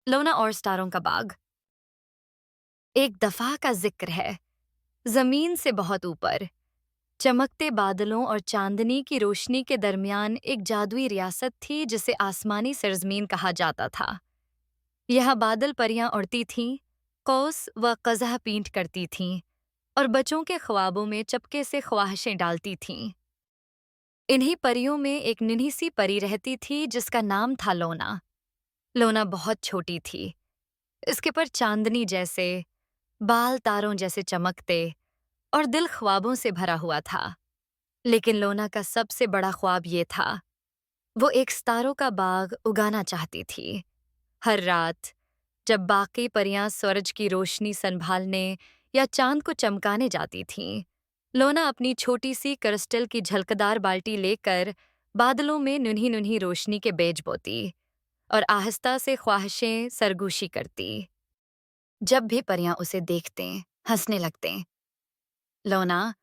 लोना और स्टारों का बाग। एक दफा का जिक्र है, जमीन से बहुत ऊपर, चमकते बादलों और चांदनी की रोशनी के दरमियान एक जादुई रियासत थी जिसे आसमानी सरजमीन कहा जाता था। यहाँ बादल परियां उड़ती थीं, कौस व कज़ह पींट करती थीं और बच्चों के ख्वाबों में चपके से ख्वाहिशें डालती थीं। इन्हीं परियों में एक निन्ही सी परी रहती थी जिसका नाम था लोना। लोना बहुत छोटी थी, इसके पर चांदनी जैसे बाल तारों जैसे चमकते और दिल ख्वाबों से भरा हुआ था। लेकिन लोना का सबसे बड़ा ख्वाब ये था, वो एक सितारों का बाग उगाना चाहती थी। हर रात जब बाकी परियां सूरज की रोशनी संभालने या चांद को चमकाने जाती थीं, लोना अपनी छोटी सी क्रिस्टल की झलकदार बाल्टी लेकर बादलों में नुन्ही नुन्ही रोशनी के बीज बोती और आहिस्ता से ख्वाहिशें सरगोशी करती। जब भी परियां उसे देखते, हंसने लगते। लोना,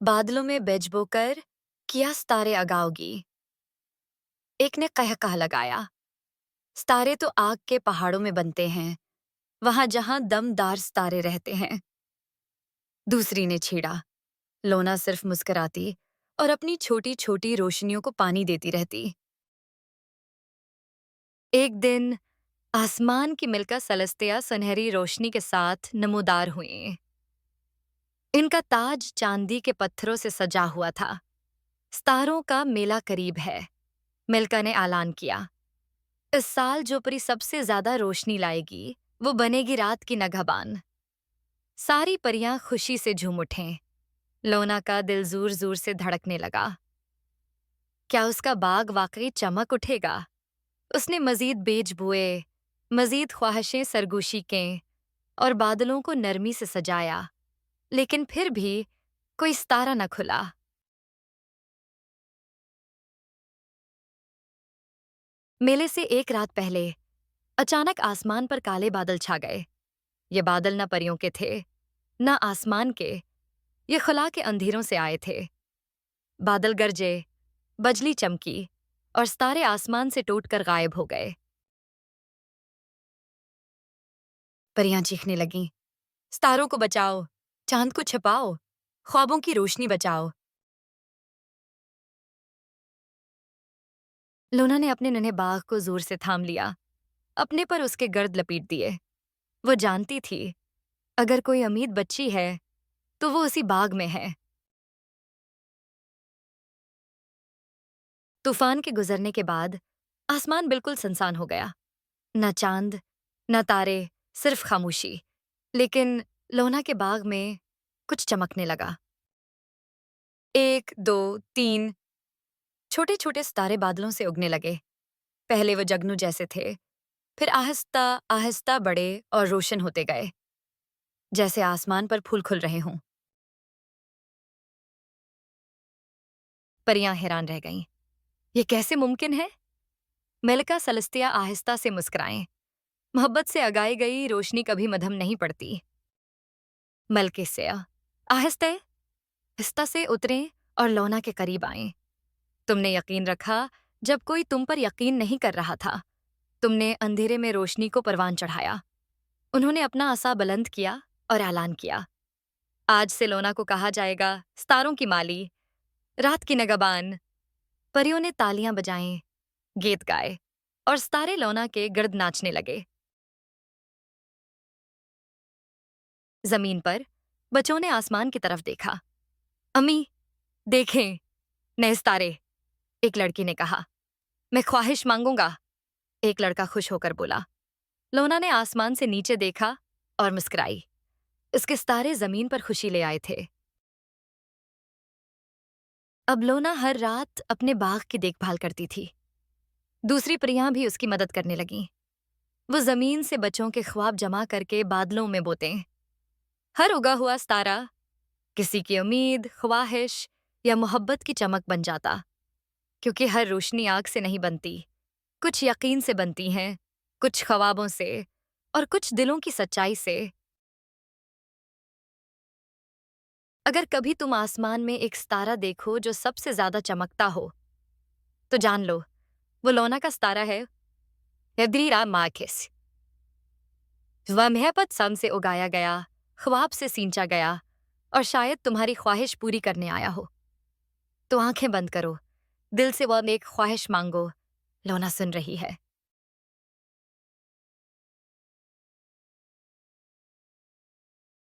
बादलों में बीज बोकर किया सितारे अगाओगी। एक ने कह कह लगाया, सितारे तो आग के पहाड़ों में बनते हैं, वहां जहां दमदार सितारे रहते हैं। दूसरी ने छेड़ा। लोना सिर्फ मुस्कुराती और अपनी छोटी छोटी रोशनियों को पानी देती रहती। एक दिन आसमान की मिल्का सलस्तिया सुनहरी रोशनी के साथ नमूदार हुई। इनका ताज चांदी के पत्थरों से सजा हुआ था। सितारों का मेला करीब है, मिल्का ने ऐलान किया। इस साल जो परी सबसे ज्यादा रोशनी लाएगी, वो बनेगी रात की नगहबान। सारी परियां खुशी से झूम उठें। लोना का दिल जोर जोर से धड़कने लगा। क्या उसका बाग वाकई चमक उठेगा? उसने मजीद बेज बुए, मजीद ख्वाहिशें सरगोशी कें और बादलों को नरमी से सजाया, लेकिन फिर भी कोई सितारा न खुला। मेले से एक रात पहले अचानक आसमान पर काले बादल छा गए। ये बादल न परियों के थे, न आसमान के, ये खुला के अंधेरों से आए थे। बादल गरजे, बजली चमकी और सितारे आसमान से टूटकर गायब हो गए। परियां चीखने लगीं, सितारों को बचाओ, चांद को छिपाओ, ख्वाबों की रोशनी बचाओ। लूना ने अपने नन्हे बाग को जोर से थाम लिया, अपने पर उसके गर्द लपेट दिए। वो जानती थी, अगर कोई अमीर बच्ची है तो वो उसी बाग में है। तूफान के गुजरने के बाद आसमान बिल्कुल सुनसान हो गया। न चांद, न तारे, सिर्फ खामोशी। लेकिन लोना के बाग में कुछ चमकने लगा। एक, दो, तीन छोटे छोटे सितारे बादलों से उगने लगे। पहले वो जगनू जैसे थे, फिर आहिस्ता आहिस्ता बड़े और रोशन होते गए, जैसे आसमान पर फूल खुल रहे हों। परियां हैरान रह गईं। ये कैसे मुमकिन है? मेलिका सलस्तिया आहिस्ता से मुस्कुराएं। मोहब्बत से अगाई गई रोशनी कभी मधम नहीं पड़ती। मलकिसिया आहिस्ते आहिस्ता से उतरें और लोना के करीब आएं। तुमने यकीन रखा जब कोई तुम पर यकीन नहीं कर रहा था। तुमने अंधेरे में रोशनी को परवान चढ़ाया। उन्होंने अपना असा बुलंद किया और ऐलान किया, आज से लोना को कहा जाएगा सितारों की माली, रात की नगबान। परियों ने तालियां बजाएं, गीत गाए और सितारे लोना के गिर्द नाचने लगे। जमीन पर बच्चों ने आसमान की तरफ देखा। अम्मी, देखें, नए सितारे, एक लड़की ने कहा। मैं ख्वाहिश मांगूंगा, एक लड़का खुश होकर बोला। लोना ने आसमान से नीचे देखा और मुस्कुराई। उसके सितारे जमीन पर खुशी ले आए थे। अब लोना हर रात अपने बाग की देखभाल करती थी। दूसरी परियां भी उसकी मदद करने लगीं। वो जमीन से बच्चों के ख्वाब जमा करके बादलों में बोते। हर उगा हुआ सितारा किसी की उम्मीद, ख्वाहिश या मोहब्बत की चमक बन जाता। क्योंकि हर रोशनी आग से नहीं बनती, कुछ यकीन से बनती हैं, कुछ ख्वाबों से और कुछ दिलों की सच्चाई से। अगर कभी तुम आसमान में एक सितारा देखो जो सबसे ज्यादा चमकता हो, तो जान लो वो लोना का सितारा है, यद्रीरा मार्किस। वह महपत सम से उगाया गया, ख्वाब से सींचा गया और शायद तुम्हारी ख्वाहिश पूरी करने आया हो। तो आंखें बंद करो, दिल से वह नेक ख्वाहिश मांगो, लोना सुन रही है।